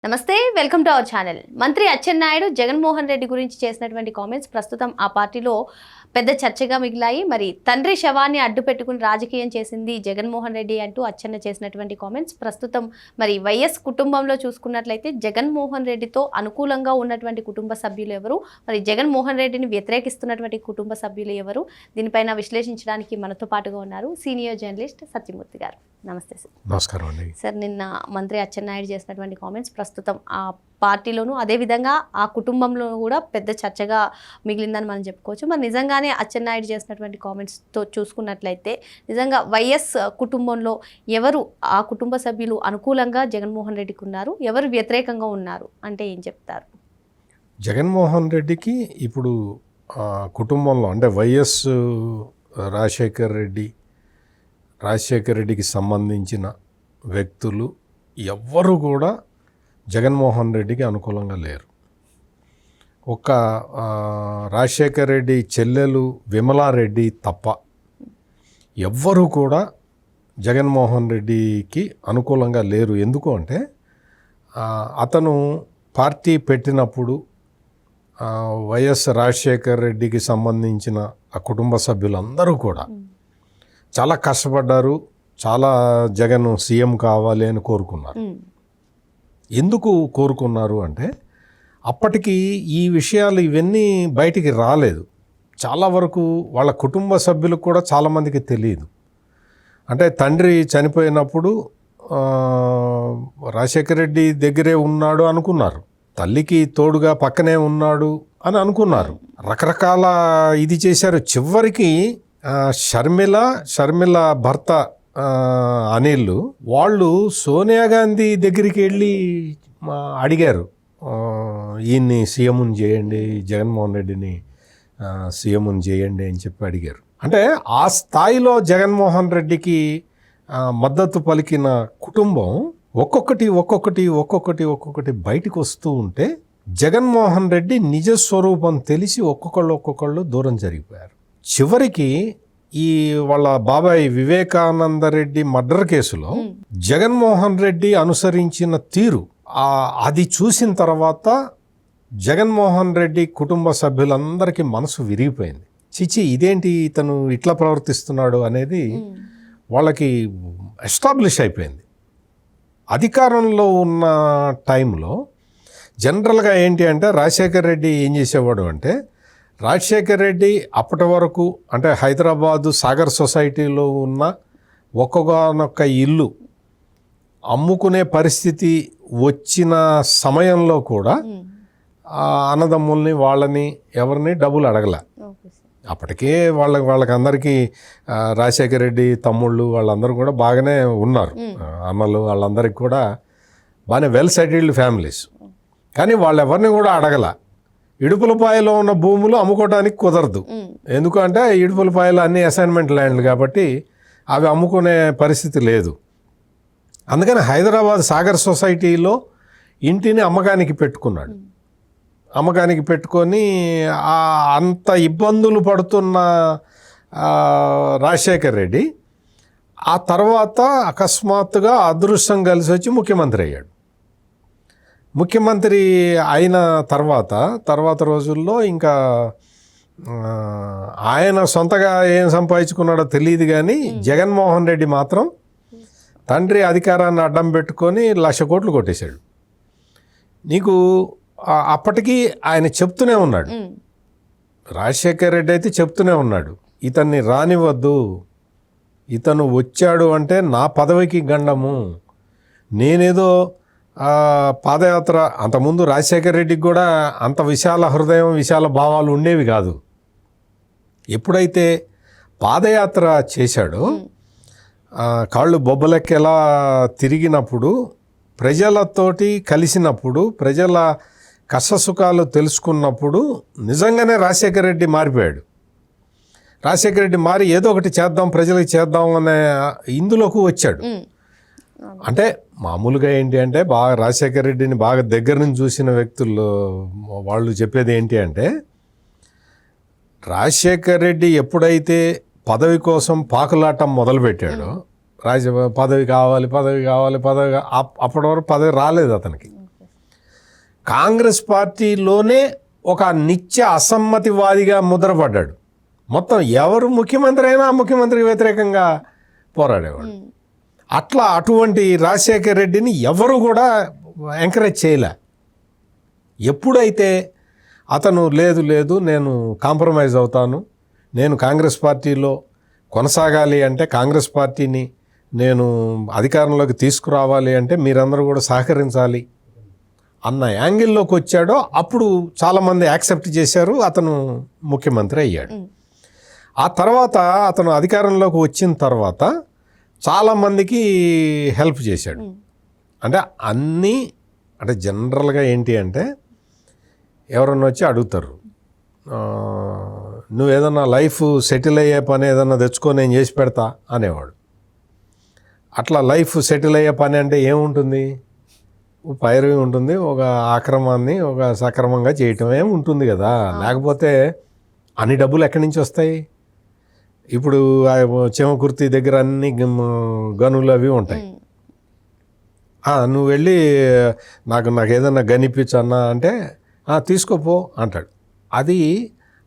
నమస్తే, welcome to our channel. మంత్రి అచ్చెన్నాయుడు జగన్మోహన్ రెడ్డి గురించి చేసినటువంటి కామెంట్స్ ప్రస్తుతం ఆ పార్టీలో పెద్ద చర్చగా మిగిలాయి. మరి తండ్రి శవాన్ని అడ్డు పెట్టుకుని రాజకీయం చేసింది జగన్మోహన్ రెడ్డి అంటూ అచ్చెన్న చేసినటువంటి కామెంట్స్ ప్రస్తుతం మరి వైఎస్ కుటుంబంలో చూసుకున్నట్లయితే జగన్మోహన్ రెడ్డితో అనుకూలంగా ఉన్నటువంటి కుటుంబ సభ్యులు ఎవరు, మరి జగన్మోహన్ రెడ్డిని వ్యతిరేకిస్తున్నటువంటి కుటుంబ సభ్యులు ఎవరు, దీనిపైన విశ్లేషించడానికి మనతో పాటుగా ఉన్నారు సీనియర్ జర్నలిస్ట్ సత్యమూర్తి గారు. నమస్తే సార్. నమస్కారం అండి. సార్, నిన్న మంత్రి అచ్చెన్నాయుడు చేసినటువంటి కామెంట్స్ ప్రస్తుతం ఆ పార్టీలోనూ అదేవిధంగా ఆ కుటుంబంలో కూడా పెద్ద చర్చగా మిగిలిందని మనం చెప్పుకోవచ్చు. మరి నిజంగానే అచ్చెన్నాయుడు చేసినటువంటి కామెంట్స్తో చూసుకున్నట్లయితే నిజంగా వైఎస్ కుటుంబంలో ఎవరు ఆ కుటుంబ సభ్యులు అనుకూలంగా జగన్మోహన్ రెడ్డికి ఉన్నారు, ఎవరు వ్యతిరేకంగా ఉన్నారు అంటే ఏం చెప్తారు? జగన్మోహన్ రెడ్డికి ఇప్పుడు కుటుంబంలో అంటే వైఎస్ రాజశేఖర్ రెడ్డికి సంబంధించిన వ్యక్తులు ఎవ్వరు కూడా జగన్మోహన్ రెడ్డికి అనుకూలంగా లేరు. ఒక రాజశేఖర్ రెడ్డి చెల్లెలు విమలారెడ్డి తప్ప ఎవ్వరూ కూడా జగన్మోహన్ రెడ్డికి అనుకూలంగా లేరు. ఎందుకు అంటే అతను పార్టీ పెట్టినప్పుడు వైఎస్ రాజశేఖర్ రెడ్డికి సంబంధించిన ఆ కుటుంబ సభ్యులందరూ కూడా చాలా కష్టపడ్డారు, చాలా జగన్ సీఎం కావాలి అని కోరుకున్నారు. ఎందుకు కోరుకున్నారు అంటే అప్పటికి ఈ విషయాలు ఇవన్నీ బయటికి రాలేదు. చాలా వరకు వాళ్ళ కుటుంబ సభ్యులకు కూడా చాలామందికి తెలియదు. అంటే తండ్రి చనిపోయినప్పుడు రాజశేఖర రెడ్డి దగ్గరే ఉన్నాడు అనుకున్నారు, తల్లికి తోడుగా పక్కనే ఉన్నాడు అని అనుకున్నారు, రకరకాల ఇది చేశారు. చివరికి షర్మిల భర్త అనిల్ వాళ్ళు సోనియా గాంధీ దగ్గరికి వెళ్ళి అడిగారు, ఈయన్ని సీఎంని చేయండి, జగన్మోహన్ రెడ్డిని సీఎంని చేయండి అని చెప్పి అడిగారు. అంటే ఆ స్థాయిలో జగన్మోహన్ రెడ్డికి మద్దతు పలికిన కుటుంబం ఒక్కొక్కటి బయటకు వస్తూ ఉంటే జగన్మోహన్ రెడ్డి నిజ స్వరూపం తెలిసి ఒక్కొక్కళ్ళు దూరం జరిగిపోయారు. చివరికి ఈ వాళ్ళ బాబాయ్ వివేకానంద రెడ్డి మర్డర్ కేసులో జగన్మోహన్ రెడ్డి అనుసరించిన తీరు అది చూసిన తర్వాత జగన్మోహన్ రెడ్డి కుటుంబ సభ్యులందరికీ మనసు విరిగిపోయింది. చిచి, ఇదేంటి ఇతను ఇట్లా ప్రవర్తిస్తున్నాడు అనేది వాళ్ళకి ఎస్టాబ్లిష్ అయిపోయింది. అధికారంలో ఉన్న టైంలో జనరల్గా ఏంటి అంటే రాజశేఖర్ రెడ్డి ఏం చేసేవాడు అంటే, రాజశేఖర్ రెడ్డి అప్పటి వరకు అంటే హైదరాబాదు సాగర్ సొసైటీలో ఉన్న ఒక్కొక్క ఇల్లు అమ్ముకునే పరిస్థితి వచ్చిన సమయంలో కూడా అన్నదమ్ముల్ని వాళ్ళని ఎవరిని డబ్బులు అడగల. అప్పటికే వాళ్ళకందరికీ రాజశేఖర రెడ్డి తమ్ముళ్ళు వాళ్ళందరూ కూడా బాగానే ఉన్నారు, అన్నలు వాళ్ళందరికీ కూడా బాగానే వెల్ సెటిల్డ్ ఫ్యామిలీస్. కానీ వాళ్ళెవరిని కూడా అడగల. ఇడుపులపాయలో ఉన్న భూములు అమ్ముకోవడానికి కుదరదు, ఎందుకంటే ఇడుపులపాయలో అన్ని అసైన్మెంట్ ల్యాండ్లు కాబట్టి అవి అమ్ముకునే పరిస్థితి లేదు. అందుకని హైదరాబాద్ సాగర్ సొసైటీలో ఇంటిని అమ్మకానికి పెట్టుకున్నాడు. అమ్మకానికి పెట్టుకొని అంత ఇబ్బందులు పడుతున్న రాజశేఖర్ రెడ్డి ఆ తర్వాత అకస్మాత్తుగా అదృష్టం కలిసి వచ్చి ముఖ్యమంత్రి అయ్యాడు. ముఖ్యమంత్రి అయిన తర్వాత రోజుల్లో ఇంకా ఆయన సొంతగా ఏం సంపాదించుకున్నాడో తెలియదు, కానీ జగన్మోహన్ రెడ్డి మాత్రం తండ్రి అధికారాన్ని అడ్డం పెట్టుకొని 1,00,000 కోట్లు కొట్టేశాడు. నీకు అప్పటికీ ఆయన చెప్తూనే ఉన్నాడు, రాజశేఖర్ రెడ్డి అయితే చెప్తూనే ఉన్నాడు, ఇతన్ని రానివ్వద్దు, ఇతను వచ్చాడు అంటే నా పదవికి గండము, నేనేదో పాదయాత్ర అంతకుముందు రాజశేఖర్ రెడ్డికి కూడా అంత విశాల హృదయం విశాల భావాలు ఉండేవి కాదు. ఎప్పుడైతే పాదయాత్ర చేశాడో కాళ్ళు బొబ్బలెక్కేలా తిరిగినప్పుడు, ప్రజలతోటి కలిసినప్పుడు, ప్రజల కష్టసుఖాలు తెలుసుకున్నప్పుడు నిజంగానే రాజశేఖర్ రెడ్డి మారిపోయాడు. రాజశేఖర్ రెడ్డి మారి ఏదో ఒకటి చేద్దాం, ప్రజలకు చేద్దాం అనే ఇందులోకి వచ్చాడు. అంటే మామూలుగా ఏంటి అంటే బాగా రాజశేఖర్ రెడ్డిని బాగా దగ్గర నుంచి చూసిన వ్యక్తులు వాళ్ళు చెప్పేది ఏంటి అంటే, రాజశేఖర్ రెడ్డి ఎప్పుడైతే పదవి కోసం పాకులాటం మొదలుపెట్టాడో, పదవి కావాలి అప్పటి వరకు పదవి రాలేదు అతనికి. కాంగ్రెస్ పార్టీలోనే ఒక నిత్య అసమ్మతివాదిగా ముద్రపడ్డాడు. మొత్తం ఎవరు ముఖ్యమంత్రి అయినా ఆ ముఖ్యమంత్రికి వ్యతిరేకంగా పోరాడేవాడు. అటువంటి రాజశేఖర్ రెడ్డిని ఎవరు కూడా ఎంకరేజ్ చేయలే. ఎప్పుడైతే అతను లేదు నేను కాంప్రమైజ్ అవుతాను, నేను కాంగ్రెస్ పార్టీలో కొనసాగాలి అంటే, కాంగ్రెస్ పార్టీని నేను అధికారంలోకి తీసుకురావాలి అంటే మీరందరూ కూడా సహకరించాలి అన్న యాంగిల్లోకి వచ్చాడో అప్పుడు చాలామంది యాక్సెప్ట్ చేశారు. అతను ముఖ్యమంత్రి అయ్యాడు. ఆ తర్వాత అతను అధికారంలోకి వచ్చిన తర్వాత చాలామందికి హెల్ప్ చేశాడు. అంటే జనరల్గా ఏంటి అంటే ఎవరన్నా వచ్చి అడుగుతారు, నువ్వు ఏదన్నా లైఫ్ సెటిల్ అయ్యే పని ఏదన్నా తెచ్చుకో నేను చేసి పెడతా అనేవాడు. అట్లా లైఫ్ సెటిల్ అయ్యే పని అంటే ఏముంటుంది? పైరవి ఉంటుంది, ఒక ఆక్రమాన్ని ఒక సక్రమంగా చేయటమే ఉంటుంది కదా. లేకపోతే అన్ని డబ్బులు ఎక్కడి నుంచి వస్తాయి? ఇప్పుడు చెమకుర్తి దగ్గర అన్ని గనులు అవి ఉంటాయి. నువ్వు వెళ్ళి నాకు ఏదన్నా గనిపించన్నా అంటే తీసుకోపో అంటాడు. అది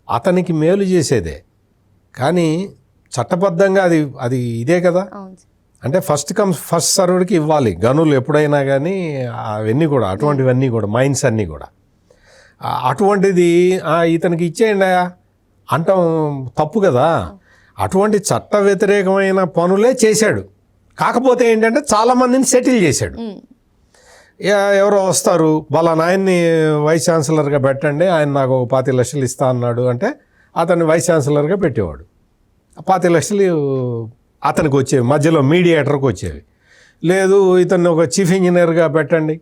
అతనికి మేలు చేసేదే, కానీ చట్టబద్ధంగా అది ఇదే కదా. అంటే ఫస్ట్ సర్వర్కి ఇవ్వాలి గనులు ఎప్పుడైనా కానీ. అవన్నీ కూడా అటువంటివన్నీ కూడా మైన్స్ అన్నీ కూడా అటువంటిది ఇతనికి ఇచ్చేయండి అంటాం తప్పు కదా. అటువంటి చట్ట వ్యతిరేకమైన పనులే చేశాడు. కాకపోతే ఏంటంటే చాలామందిని సెటిల్ చేశాడు. ఎవరో వస్తారు, వాళ్ళ ఆయన్ని వైస్ ఛాన్సలర్గా పెట్టండి, ఆయన నాకు 25 లక్షలు ఇస్తా అన్నాడు అంటే అతన్ని వైస్ ఛాన్సలర్గా పెట్టేవాడు. 25 లక్షలు అతనికి వచ్చేవి, మధ్యలో మీడియేటర్కి వచ్చేవి. లేదు ఇతన్ని ఒక చీఫ్ ఇంజనీర్గా పెట్టండి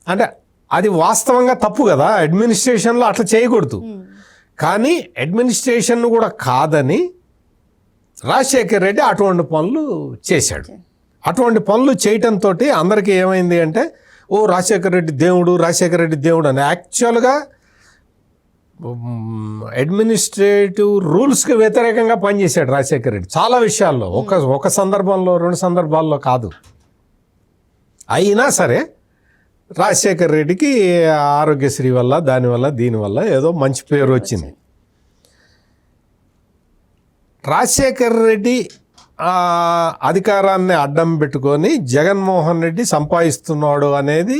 అంటే అది వాస్తవంగా తప్పు కదా. అడ్మినిస్ట్రేషన్లో అట్లా చేయకూడదు. కానీ అడ్మినిస్ట్రేషన్ కూడా కాదని రాజశేఖర్ రెడ్డి అటువంటి పనులు చేశాడు. అటువంటి పనులు చేయటంతో అందరికీ ఏమైంది అంటే, రాజశేఖర్ రెడ్డి దేవుడు అని. యాక్చువల్గా అడ్మినిస్ట్రేటివ్ రూల్స్కి వ్యతిరేకంగా పనిచేశాడు రాజశేఖర్ రెడ్డి చాలా విషయాల్లో. ఒక సందర్భంలో 2 సందర్భాల్లో కాదు. అయినా సరే రాజశేఖర్ రెడ్డికి ఆరోగ్యశ్రీ వల్ల దీనివల్ల ఏదో మంచి పేరు వచ్చింది. రాజశేఖర్ రెడ్డి అధికారాన్ని అడ్డం పెట్టుకొని జగన్మోహన్ రెడ్డి సంపాదిస్తున్నాడు అనేది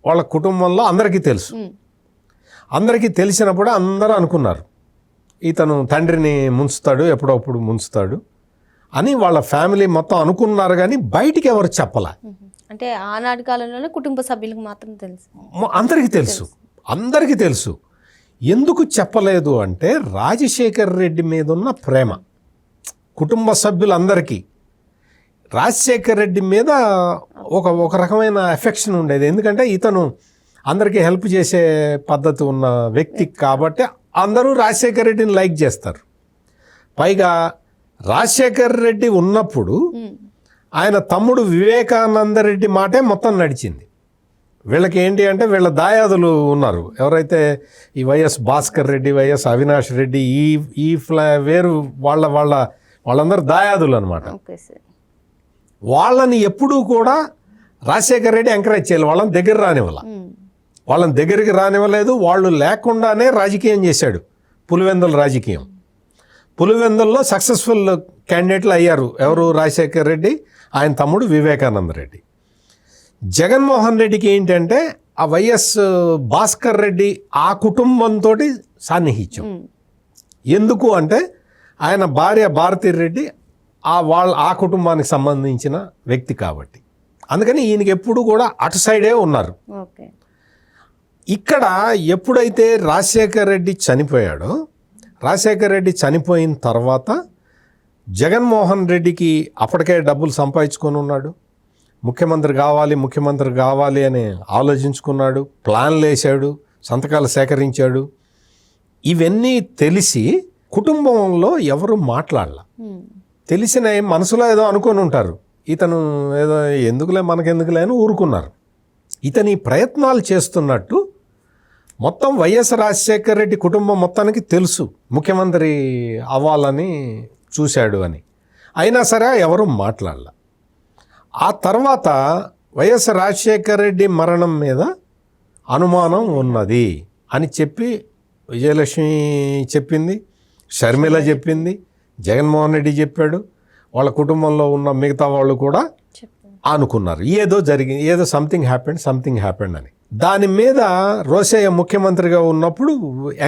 వాళ్ళ కుటుంబంలో అందరికీ తెలుసు. అందరికీ తెలిసినప్పుడు అందరూ అనుకున్నారు ఇతను తండ్రిని ముంచుతాడు, ఎప్పుడప్పుడు ముంచుతాడు అని వాళ్ళ ఫ్యామిలీ మొత్తం అనుకున్నారు. కానీ బయటికి ఎవరు చెప్పలే. అంటే ఆనాటి కాలంలోనే కుటుంబ సభ్యులకు మాత్రం తెలుసు. అందరికీ తెలుసు. ఎందుకు చెప్పలేదు అంటే రాజశేఖర్ రెడ్డి మీద ఉన్న ప్రేమ. కుటుంబ సభ్యులందరికీ రాజశేఖర్ రెడ్డి మీద ఒక రకమైన ఎఫెక్షన్ ఉండేది. ఎందుకంటే ఇతను అందరికీ హెల్ప్ చేసే పద్ధతి ఉన్న వ్యక్తి కాబట్టి అందరూ రాజశేఖర్ రెడ్డిని లైక్ చేస్తారు. పైగా రాజశేఖర్ రెడ్డి ఉన్నప్పుడు ఆయన తమ్ముడు వివేకానంద రెడ్డి మాటే మొత్తం నడిచింది. వీళ్ళకి ఏంటి అంటే వీళ్ళ దాయాదులు ఉన్నారు. ఎవరైతే ఈ వైఎస్ భాస్కర్ రెడ్డి, వైఎస్ అవినాష్ రెడ్డి, ఈ వేరు వాళ్ళందరూ దాయాదులు అనమాట. వాళ్ళని ఎప్పుడూ కూడా రాజశేఖర్ రెడ్డి ఎంకరేజ్ చేయాలి. వాళ్ళని దగ్గరికి రానివ్వలేదు. వాళ్ళు లేకుండానే రాజకీయం చేశాడు. పులివెందుల రాజకీయం. పులివెందుల్లో సక్సెస్ఫుల్ క్యాండిడేట్లు అయ్యారు. ఎవరు? రాజశేఖర్ రెడ్డి, ఆయన తమ్ముడు వివేకానంద రెడ్డి. జగన్మోహన్ రెడ్డికి ఏంటంటే ఆ వైఎస్ భాస్కర్ రెడ్డి ఆ కుటుంబంతో సాన్నిహిత్యం. ఎందుకు అంటే ఆయన భార్య భారతీ రెడ్డి ఆ కుటుంబానికి సంబంధించిన వ్యక్తి కాబట్టి. అందుకని ఈయనకి ఎప్పుడు కూడా అటు సైడే ఉన్నారు. ఇక్కడ ఎప్పుడైతే రాజశేఖర్ రెడ్డి చనిపోయాడో, రాజశేఖర్ రెడ్డి చనిపోయిన తర్వాత జగన్మోహన్ రెడ్డికి అప్పటికే డబ్బులు సంపాదించుకొని ఉన్నాడు. ముఖ్యమంత్రి కావాలి అని ఆలోచించుకున్నాడు, ప్లాన్లు వేశాడు, సంతకాలు సేకరించాడు. ఇవన్నీ తెలిసి కుటుంబంలో ఎవరు మాట్లాడలా. తెలిసిన మనసులో ఏదో అనుకొని ఉంటారు, ఇతను ఏదో మనకెందుకులే అని ఊరుకున్నారు. ఇతని ప్రయత్నాలు చేస్తున్నట్టు మొత్తం వైఎస్ రాజశేఖర్ రెడ్డి కుటుంబం మొత్తానికి తెలుసు ముఖ్యమంత్రి అవ్వాలని చూశాడు అని. అయినా సరే ఎవరు మాట్లాడల. ఆ తర్వాత వైఎస్ రాజశేఖర్ రెడ్డి మరణం మీద అనుమానం ఉన్నది అని చెప్పి విజయలక్ష్మి చెప్పింది, షర్మిల చెప్పింది, జగన్మోహన్ రెడ్డి చెప్పాడు, వాళ్ళ కుటుంబంలో ఉన్న మిగతా వాళ్ళు కూడా అనుకున్నారు ఏదో జరిగింది, ఏదో సంథింగ్ హ్యాపెండ్ అని. దాని మీద రోసయ్య ముఖ్యమంత్రిగా ఉన్నప్పుడు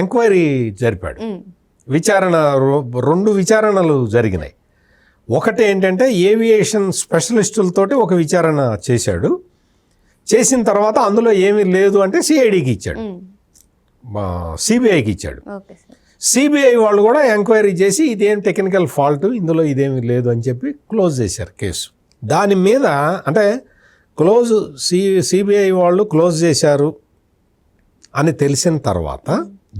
ఎంక్వైరీ జరిపాడు. రెండు విచారణలు జరిగినాయి. ఒకటి ఏంటంటే ఏవియేషన్ స్పెషలిస్టులతోటి ఒక విచారణ చేశాడు. చేసిన తర్వాత అందులో ఏమీ లేదు అంటే సిఐడికి ఇచ్చాడు, సిబిఐకి ఇచ్చాడు. సిబిఐ వాళ్ళు కూడా ఎంక్వైరీ చేసి ఇదేం టెక్నికల్ ఫాల్ట్, ఇందులో ఇదేమీ లేదు అని చెప్పి క్లోజ్ చేశారు కేసు. దాని మీద అంటే సిబిఐ వాళ్ళు క్లోజ్ చేశారు అని తెలిసిన తర్వాత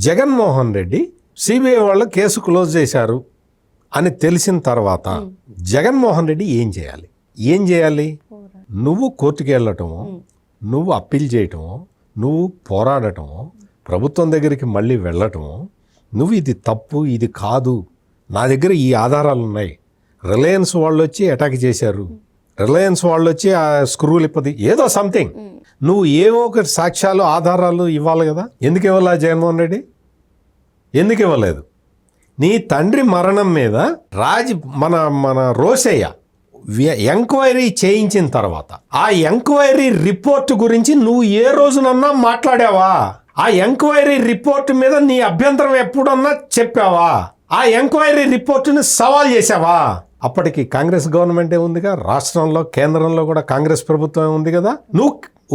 జగన్మోహన్ రెడ్డి సిబిఐ వాళ్ళు కేసు క్లోజ్ చేశారు అని తెలిసిన తర్వాత జగన్మోహన్ రెడ్డి ఏం చేయాలి? నువ్వు కోర్టుకి వెళ్ళటమో, నువ్వు అప్పీల్ చేయటమో, నువ్వు పోరాడటమో, ప్రభుత్వం దగ్గరికి మళ్ళీ వెళ్ళటమో, నువ్వు ఇది తప్పు, ఇది కాదు, నా దగ్గర ఈ ఆధారాలు ఉన్నాయి, రిలయన్స్ వాళ్ళు వచ్చి అటాక్ చేశారు, రిలయన్స్ వాళ్ళు వచ్చి ఆ స్క్రూలు ఇప్పది, ఏదో సంథింగ్ నువ్వు ఏవో ఒక సాక్ష్యాలు ఆధారాలు ఇవ్వాలి కదా. ఎందుకు ఇవ్వాలా జగన్మోహన్ రెడ్డి? ఎందుకు ఇవ్వలేదు? నీ తండ్రి మరణం మీద మన రోసయ్య ఎంక్వైరీ చేయించిన తర్వాత ఆ ఎంక్వైరీ రిపోర్ట్ గురించి నువ్వు ఏ రోజునన్నా మాట్లాడావా? ఆ ఎంక్వైరీ రిపోర్ట్ మీద నీ అభ్యంతరం ఎప్పుడన్నా చెప్పావా? ఆ ఎంక్వైరీ రిపోర్టుని సవాల్ చేసావా? అప్పటికి కాంగ్రెస్ గవర్నమెంటే ఉందిగా, రాష్ట్రంలో కేంద్రంలో కూడా కాంగ్రెస్ ప్రభుత్వం ఉంది కదా. నువ్వు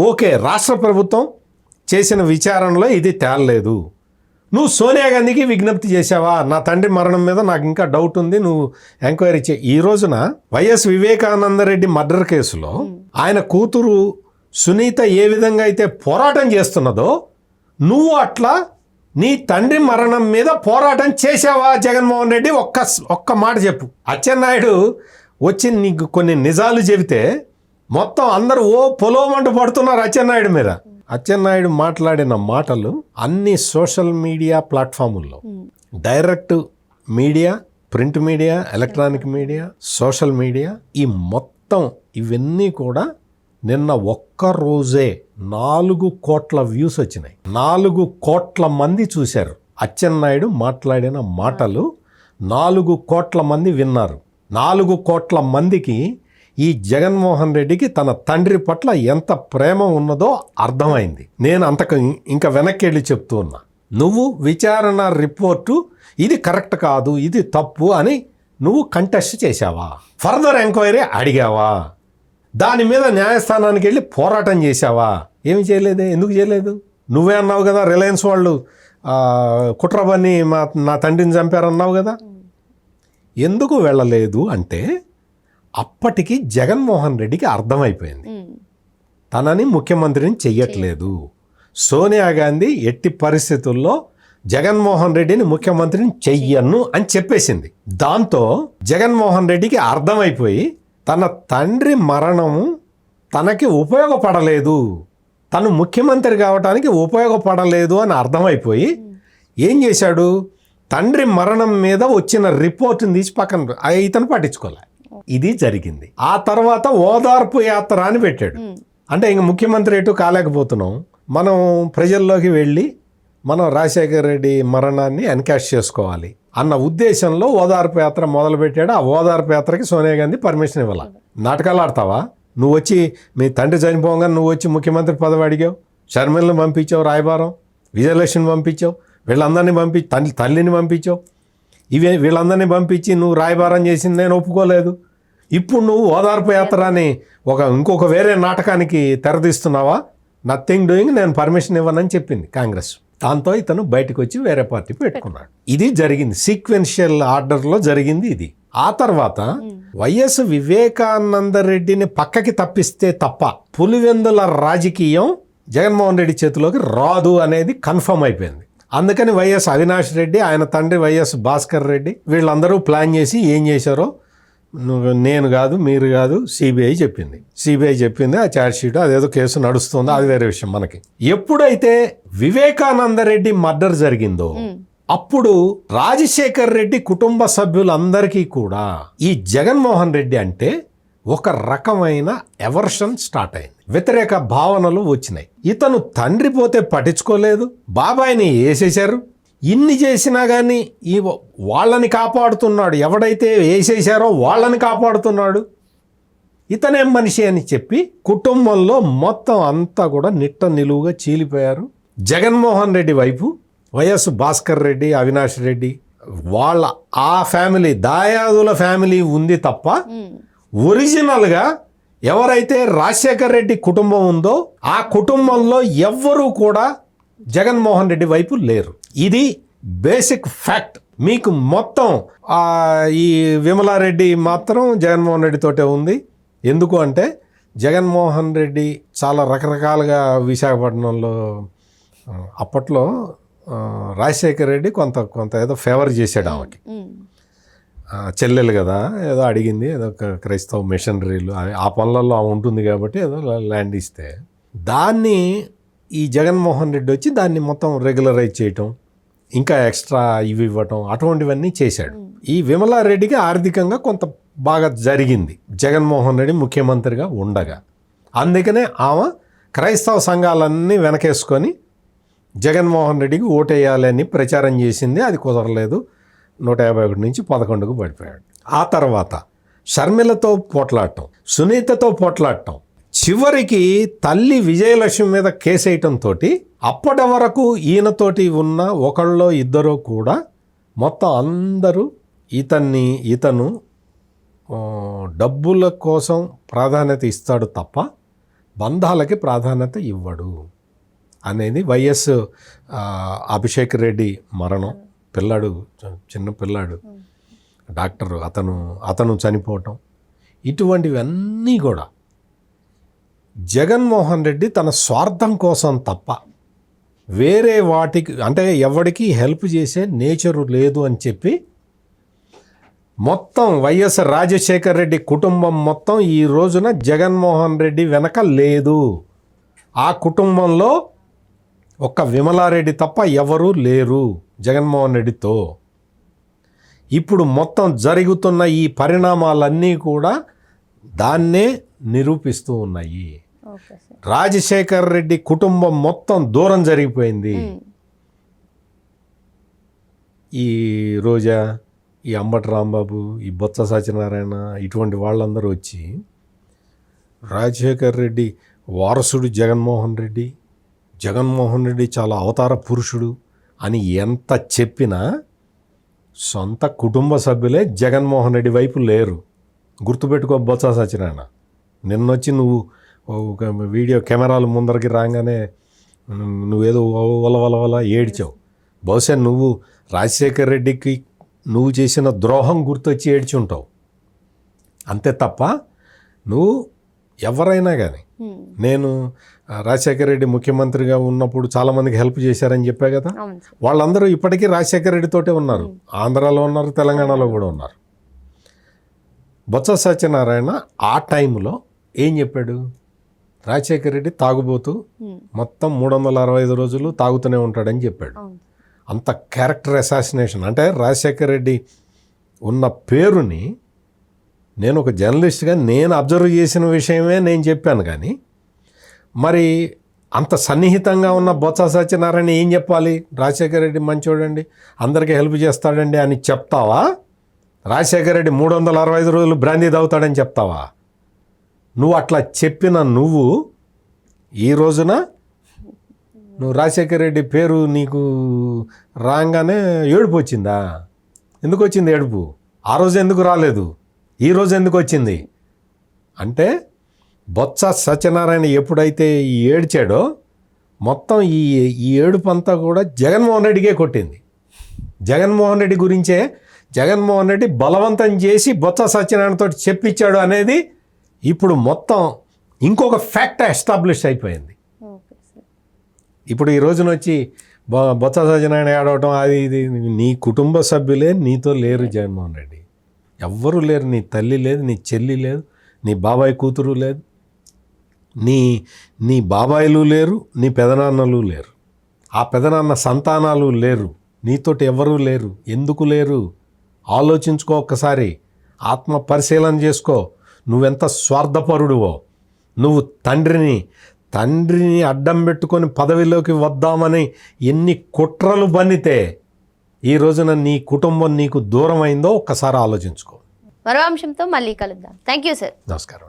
ఓకే, రాష్ట్ర ప్రభుత్వం చేసిన విచారణలో ఇది తేలలేదు, నువ్వు సోనియా గాంధీకి విజ్ఞప్తి చేసావా? నా తండ్రి మరణం మీద నాకు ఇంకా డౌట్ ఉంది, నువ్వు ఎంక్వైరీ చేయి. ఈ రోజున వైఎస్ వివేకానందరెడ్డి మర్డర్ కేసులో ఆయన కూతురు సునీత ఏ విధంగా అయితే పోరాటం చేస్తున్నదో నువ్వు అట్లా నీ తండ్రి మరణం మీద పోరాటం చేసావా జగన్మోహన్ రెడ్డి? ఒక్క మాట చెప్పు. అచ్చెన్నాయుడు వచ్చి నీకు కొన్ని నిజాలు చెబితే మొత్తం అందరూ పొలోమంటూ పడుతున్నారు అచ్చెన్నాయుడు మీద. అచ్చెన్నాయుడు మాట్లాడిన మాటలు అన్ని సోషల్ మీడియా ప్లాట్ఫాముల్లో, direct media, print media, electronic media, social media, ఈ మొత్తం ఇవన్నీ కూడా నిన్న ఒక్క రోజే 4 కోట్ల వ్యూస్ వచ్చినాయి. 4 కోట్ల మంది చూశారు. అచ్చెన్నాయుడు మాట్లాడిన మాటలు 4 కోట్ల మంది విన్నారు. 4 కోట్ల మందికి ఈ జగన్మోహన్ రెడ్డికి తన తండ్రి పట్ల ఎంత ప్రేమ ఉన్నదో అర్థమైంది. నేను ఇంకా వెనక్కి వెళ్ళి చెప్తూ ఉన్నా, నువ్వు విచారణ రిపోర్టు ఇది కరెక్ట్ కాదు, ఇది తప్పు అని నువ్వు కంటెస్ట్ చేశావా? ఫర్దర్ ఎంక్వైరీ అడిగావా? దాని మీద న్యాయస్థానానికి వెళ్ళి పోరాటం చేశావా? ఏమి చేయలేదే. ఎందుకు చేయలేదు? నువ్వే అన్నావు కదా, రిలయన్స్ వాళ్ళు కుట్రబన్ని నా తండ్రిని చంపారన్నావు కదా. ఎందుకు వెళ్ళలేదు అంటే అప్పటికి జగన్మోహన్ రెడ్డికి అర్థమైపోయింది తనని ముఖ్యమంత్రిని చెయ్యట్లేదు. సోనియా గాంధీ ఎట్టి పరిస్థితుల్లో జగన్మోహన్ రెడ్డిని ముఖ్యమంత్రిని చెయ్యను అని చెప్పేసింది. దాంతో జగన్మోహన్ రెడ్డికి అర్థమైపోయి తన తండ్రి మరణము తనకి ఉపయోగపడలేదు, తను ముఖ్యమంత్రి కావడానికి ఉపయోగపడలేదు అని అర్థమైపోయి ఏం చేశాడు? తండ్రి మరణం మీద వచ్చిన రిపోర్ట్ని తీసి పక్కన ఇతను పట్టించుకోలే. ఇది జరిగింది. ఆ తర్వాత ఓదార్పు యాత్ర అని పెట్టాడు. అంటే ఇంక ముఖ్యమంత్రి ఎటు కాలేకపోతున్నాం, మనం ప్రజల్లోకి వెళ్ళి మనం రాజశేఖర రెడ్డి మరణాన్ని ఎన్కాష్ చేసుకోవాలి అన్న ఉద్దేశంలో ఓదార్పు యాత్ర మొదలుపెట్టాడు. ఆ ఓదార్పు యాత్రకి సోనియా గాంధీ పర్మిషన్ ఇవ్వాలి. నాటకాలు ఆడతావా? నువ్వు వచ్చి మీ తండ్రి చనిపోగా నువ్వు వచ్చి ముఖ్యమంత్రి పదవి అడిగావు, షర్మిలను పంపించావు, రాయబారం విజయలక్ష్మిని పంపించావు, వీళ్ళందరినీ తల్లిని పంపించావు, వీళ్ళందరినీ పంపించి నువ్వు రాయబారం చేసింది నేను ఒప్పుకోలేదు. ఇప్పుడు నువ్వు ఓదార్పు యాత్ర అని ఇంకొక వేరే నాటకానికి తెరదీస్తున్నావా? నథింగ్ డూయింగ్, నేను పర్మిషన్ ఇవ్వనని చెప్పింది కాంగ్రెస్. దాంతో ఇతను బయటకు వచ్చి వేరే పార్టీ పెట్టుకున్నాడు. ఇది జరిగింది, సీక్వెన్షియల్ ఆర్డర్లో జరిగింది ఇది. ఆ తర్వాత వైఎస్ వివేకానందరెడ్డిని పక్కకి తప్పిస్తే తప్ప పులివెందుల రాజకీయం జగన్మోహన్ రెడ్డి చేతిలోకి రాదు అనేది కన్ఫర్మ్ అయిపోయింది. అందుకని వైఎస్ అవినాష్ రెడ్డి, ఆయన తండ్రి వైఎస్ భాస్కర్ రెడ్డి వీళ్ళందరూ ప్లాన్ చేసి ఏం చేశారో నేను కాదు, మీరు కాదు, సిబిఐ చెప్పింది. ఆ ఛార్జ్ షీట్ అదేదో కేసు నడుస్తుందో అది వేరే విషయం. మనకి ఎప్పుడైతే వివేకానందరెడ్డి మర్డర్ జరిగిందో అప్పుడు రాజశేఖర్ రెడ్డి కుటుంబ సభ్యులందరికీ కూడా ఈ జగన్మోహన్ రెడ్డి అంటే ఒక రకమైన ఎవర్షన్ స్టార్ట్ అయింది. వ్యతిరేక భావనలు వచ్చినాయి. ఇతను తండ్రి పోతే పట్టించుకోలేదు, బాబాయిని వేసేశారు. ఇన్ని చేసినా కానీ వాళ్ళని కాపాడుతున్నాడు, ఎవడైతే వేసేశారో వాళ్ళని కాపాడుతున్నాడు. ఇతనేం మనిషి అని చెప్పి కుటుంబంలో మొత్తం అంతా కూడా నిట్ట నిలువుగా చీలిపోయారు. జగన్మోహన్ రెడ్డి వైపు వైఎస్ భాస్కర్ రెడ్డి, అవినాష్ రెడ్డి వాళ్ళ ఆ ఫ్యామిలీ, దాయాదుల ఫ్యామిలీ ఉంది తప్ప ఒరిజినల్గా ఎవరైతే రాజశేఖర్ రెడ్డి కుటుంబం ఉందో ఆ కుటుంబంలో ఎవ్వరూ కూడా జగన్మోహన్ రెడ్డి వైపు లేరు. ఇది బేసిక్ ఫ్యాక్ట్. మీకు మొత్తం ఈ విమలారెడ్డి మాత్రం జగన్మోహన్ రెడ్డి తోటే ఉంది. ఎందుకు అంటే జగన్మోహన్ రెడ్డి చాలా రకరకాలుగా విశాఖపట్నంలో అప్పట్లో రాజశేఖర్ రెడ్డి కొంత ఏదో ఫేవర్ చేశాడు ఆమెకి. చెల్లెలు కదా, ఏదో అడిగింది, ఏదో క్రైస్తవ మిషనరీలు ఆ పనులలో ఆమె ఉంటుంది కాబట్టి ఏదో ల్యాండ్ ఇస్తే దాన్ని ఈ జగన్మోహన్ రెడ్డి వచ్చి దాన్ని మొత్తం రెగ్యులరైజ్ చేయటం, ఇంకా ఎక్స్ట్రా ఇవి ఇవ్వటం, అటువంటివన్నీ చేశాడు. ఈ విమలారెడ్డికి ఆర్థికంగా కొంత బాగా జరిగింది జగన్మోహన్ రెడ్డి ముఖ్యమంత్రిగా ఉండగా. అందుకనే ఆమె క్రైస్తవ సంఘాలన్నీ వెనకేసుకొని జగన్మోహన్ రెడ్డికి ఓటేయాలని ప్రచారం చేసింది. అది కుదరలేదు. 151 నుంచి 11కు పడిపోయాడు. ఆ తర్వాత షర్మిలతో పోట్లాడటం, సునీతతో పోట్లాడటం, చివరికి తల్లి విజయలక్ష్మి మీద కేసేయటంతో అప్పటి వరకు ఈయనతోటి ఉన్న ఒకళ్ళో ఇద్దరో కూడా మొత్తం అందరూ ఇతను డబ్బుల కోసం ప్రాధాన్యత ఇస్తాడు తప్ప బంధాలకి ప్రాధాన్యత ఇవ్వడు అనేది వైఎస్ అభిషేక్ రెడ్డి మరణం, పిల్లాడు, చిన్న పిల్లాడు, డాక్టర్ అతను చనిపోవటం, ఇటువంటివన్నీ కూడా జగన్మోహన్ రెడ్డి తన స్వార్థం కోసం తప్ప వేరే వాటికి అంటే ఎవరికి హెల్ప్ చేసే నేచరు లేదు అని చెప్పి మొత్తం వైఎస్ రాజశేఖర్ రెడ్డి కుటుంబం మొత్తం ఈ రోజున జగన్మోహన్ రెడ్డి వెనక లేదు. ఆ కుటుంబంలో ఒక్క విమలారెడ్డి తప్ప ఎవరూ లేరు జగన్మోహన్ రెడ్డితో. ఇప్పుడు మొత్తం జరుగుతున్న ఈ పరిణామాలన్నీ కూడా దాన్నే నిరూపిస్తూ ఉన్నాయి. రాజశేఖర్ రెడ్డి కుటుంబం మొత్తం దూరం జరిగిపోయింది. ఈ రోజా, ఈ అంబటి రాంబాబు, ఈ బొత్స సత్యనారాయణ, ఇటువంటి వాళ్ళందరూ వచ్చి రాజశేఖర్ రెడ్డి వారసుడు జగన్మోహన్ రెడ్డి చాలా అవతార పురుషుడు అని ఎంత చెప్పినా సొంత కుటుంబ సభ్యులే జగన్మోహన్ రెడ్డి వైపు లేరు. గుర్తుపెట్టుకో బొత్స సత్యనారాయణ, నిన్నొచ్చి నువ్వు ఒక వీడియో కెమెరాల ముందరికి రాగానే నువ్వేదో వలవలవల ఏడ్చావు. బహుశా నువ్వు రాజశేఖర్ రెడ్డికి నువ్వు చేసిన ద్రోహం గుర్తొచ్చి ఏడ్చి ఉంటావు. అంతే తప్ప నువ్వు ఎవరైనా కానీ, నేను రాజశేఖర రెడ్డి ముఖ్యమంత్రిగా ఉన్నప్పుడు చాలామందికి హెల్ప్ చేశారని చెప్పా కదా, వాళ్ళందరూ ఇప్పటికీ రాజశేఖర రెడ్డితోటే ఉన్నారు. ఆంధ్రాలో ఉన్నారు, తెలంగాణలో కూడా ఉన్నారు. బొత్స సత్యనారాయణ ఆ టైంలో ఏం చెప్పాడు? రాజశేఖర రెడ్డి తాగుబోతూ మొత్తం 365 రోజులు తాగుతూనే ఉంటాడని చెప్పాడు. అంత క్యారెక్టర్ అసాసినేషన్. అంటే రాజశేఖర రెడ్డి ఉన్న పేరుని నేను ఒక జర్నలిస్ట్గా నేను అబ్జర్వ్ చేసిన విషయమే నేను చెప్పాను. కానీ మరి అంత సన్నిహితంగా ఉన్న బొత్స సత్యనారాయణ ఏం చెప్పాలి? రాజశేఖర రెడ్డి మంచోడండి, అందరికీ హెల్ప్ చేస్తాడండి అని చెప్తావా? రాజశేఖర రెడ్డి 365 రోజులు బ్రాందీ తాగుతాడని చెప్తావా? నువ్వు అట్లా చెప్పిన నువ్వు ఈ రోజున నువ్వు రాజశేఖర రెడ్డి పేరు నీకు రాగానే ఏడుపు వచ్చిందా? ఎందుకు వచ్చింది ఏడుపు? ఆ రోజు ఎందుకు రాలేదు? ఈ రోజు ఎందుకు వచ్చింది? అంటే బొత్స సత్యనారాయణ ఎప్పుడైతే ఈ ఏడ్చాడో మొత్తం ఈ ఏడుపు అంతా కూడా జగన్మోహన్ రెడ్డికే కొట్టింది. జగన్మోహన్ రెడ్డి గురించే జగన్మోహన్ రెడ్డి బలవంతం చేసి బొత్స సత్యనారాయణతో చెప్పించాడు అనేది ఇప్పుడు మొత్తం ఇంకొక ఫ్యాక్ట్ ఎస్టాబ్లిష్ అయిపోయింది. ఇప్పుడు ఈ రోజున వచ్చి బొత్స సత్యనారాయణ ఏడవటం అది ఇది, నీ కుటుంబ సభ్యులే నీతో లేరు జగన్మోహన్ రెడ్డి. ఎవ్వరూ లేరు. నీ తల్లి లేదు, నీ చెల్లి లేదు, నీ బాబాయ్ కూతురు లేదు, నీ బాబాయిలు లేరు, నీ పెదనాన్నలు లేరు, ఆ పెదనాన్న సంతానాలు లేరు, నీతోటి ఎవరూ లేరు. ఎందుకు లేరు? ఆలోచించుకో ఒక్కసారి, ఆత్మ పరిశీలన చేసుకో. నువ్వెంత స్వార్థపరుడువో, నువ్వు తండ్రిని అడ్డం పెట్టుకొని పదవిలోకి వద్దామని ఎన్ని కుట్రలు బన్నితే ఈ రోజున నీ కుటుంబం నీకు దూరం అయిందో ఒక్కసారి ఆలోచించుకో. మరో అంశంతో మళ్ళీ కలుద్దాం. Thank you sir. నమస్కారం.